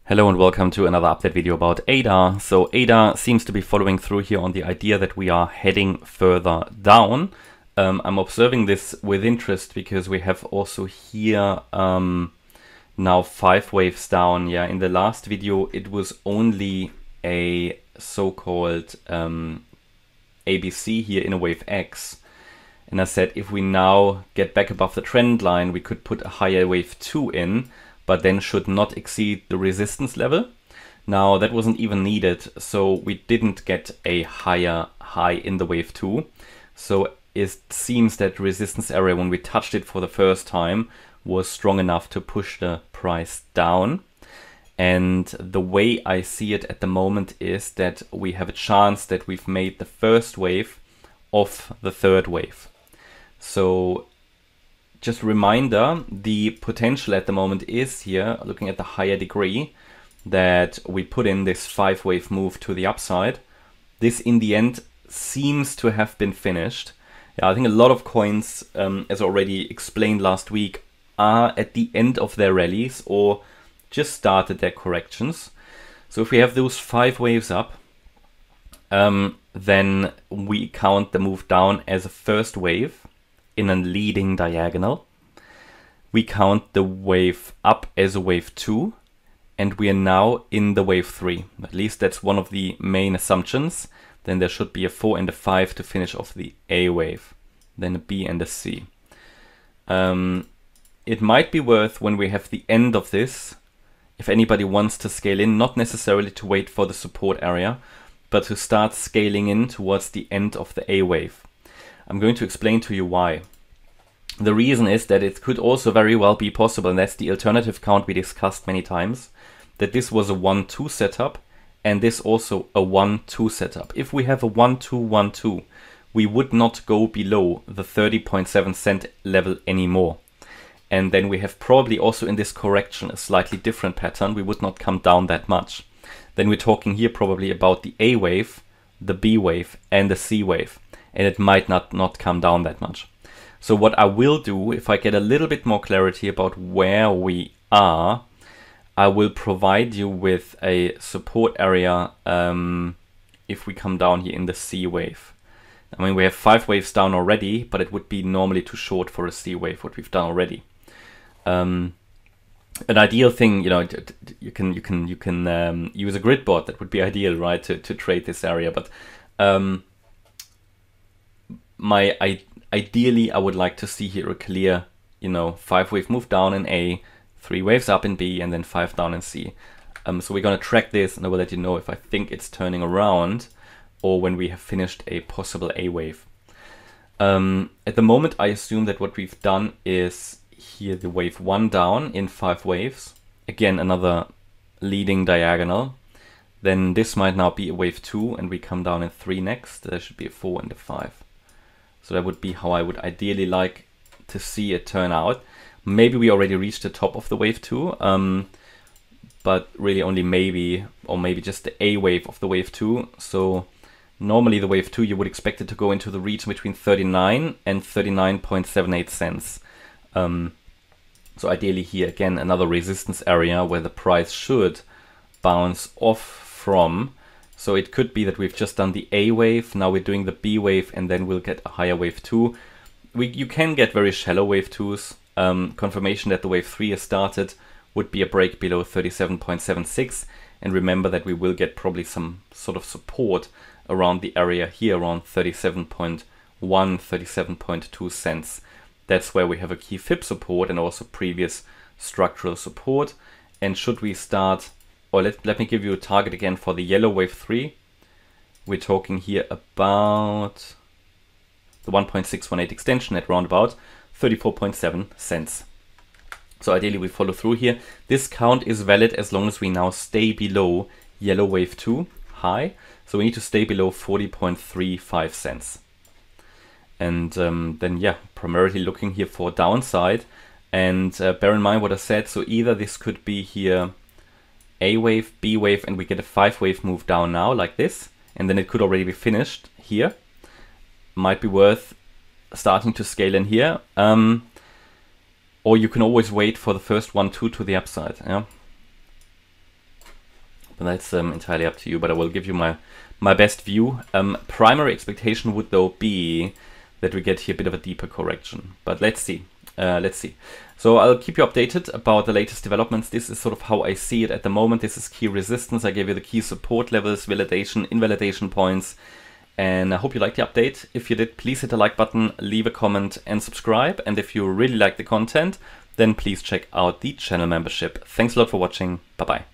Hello and welcome to another update video about ADA. So ADA seems to be following through here on the idea that we are heading further down. I'm observing this with interest because we have also here now 5 waves down. Yeah, in the last video it was only a so-called ABC here in a wave X. And I said if we now get back above the trend line, we could put a higher wave 2 in, but then should not exceed the resistance level. Now that wasn't even needed, so we didn't get a higher high in the wave 2. So it seems that resistance area when we touched it for the first time was strong enough to push the price down. And the way I see it at the moment is that we have a chance that we've made the first wave of the third wave. So just a reminder, the potential at the moment is here, looking at the higher degree, that we put in this 5-wave move to the upside. This in the end seems to have been finished. Yeah, I think a lot of coins, as already explained last week, are at the end of their rallies or just started their corrections. So if we have those 5 waves up, then we count the move down as a first wave in a leading diagonal. We count the wave up as a wave 2, and we are now in the wave 3. At least that's one of the main assumptions. Then there should be a 4 and a 5 to finish off the A wave, then a B and a C. It might be worth, when we have the end of this, if anybody wants to scale in, not necessarily to wait for the support area, but to start scaling in towards the end of the A wave. I'm going to explain to you why. The reason is that it could also very well be possible, and that's the alternative count we discussed many times, that this was a 1-2 setup and this also a 1-2 setup. If we have a 1-2-1-2, we would not go below the 30.7 cent level anymore. And then we have probably also in this correction a slightly different pattern. We would not come down that much. Then we're talking here probably about the A wave, the B wave and the C wave. And it might not come down that much. So what I will do, if I get a little bit more clarity about where we are, I will provide you with a support area if we come down here in the C wave. I mean, we have 5 waves down already, but it would be normally too short for a C wave, what we've done already. An ideal thing, you know, you can use a grid board. That would be ideal, right, to trade this area. But ideally, I would like to see here a clear, 5-wave move down in A, 3 waves up in B, and then 5 down in C. So we're going to track this, and I will let you know if I think it's turning around or when we have finished a possible A wave. At the moment, I assume that what we've done is here the wave 1 down in 5 waves. Again, another leading diagonal. Then this might now be a wave 2, and we come down in 3 next. There should be a 4 and a 5. So that would be how I would ideally like to see it turn out. Maybe we already reached the top of the wave 2, but really only maybe, or maybe just the A wave of the wave 2. So normally the wave 2, you would expect it to go into the region between 39 and 39.78 cents. So ideally here, again, another resistance area where the price should bounce off from. So it could be that we've just done the A wave, now we're doing the B wave, and then we'll get a higher wave 2. You can get very shallow wave 2s. Confirmation that the wave 3 has started would be a break below 37.76. And remember that we will get probably some sort of support around the area here, around 37.1, 37.2 cents. That's where we have a key fib support and also previous structural support. And should we start, or let me give you a target again for the yellow wave 3. We're talking here about the 1.618 extension at around about 34.7 cents. So ideally we follow through here. This count is valid as long as we now stay below yellow wave 2 high. So we need to stay below 40.35 cents. And then yeah, primarily looking here for downside. And bear in mind what I said. So either this could be here A wave, B wave, and we get a 5-wave move down now like this, and then it could already be finished here. Might be worth starting to scale in here, or you can always wait for the first 1-2 to the upside. Yeah. That's entirely up to you, but I will give you my best view. Primary expectation would though be that we get here a bit of a deeper correction, but let's see. So I'll keep you updated about the latest developments. This is sort of how I see it at the moment. This is key resistance. I gave you the key support levels, validation, invalidation points, and I hope you liked the update. If you did, please hit the like button, leave a comment and subscribe. And if you really like the content, then please check out the channel membership. Thanks a lot for watching. Bye-bye.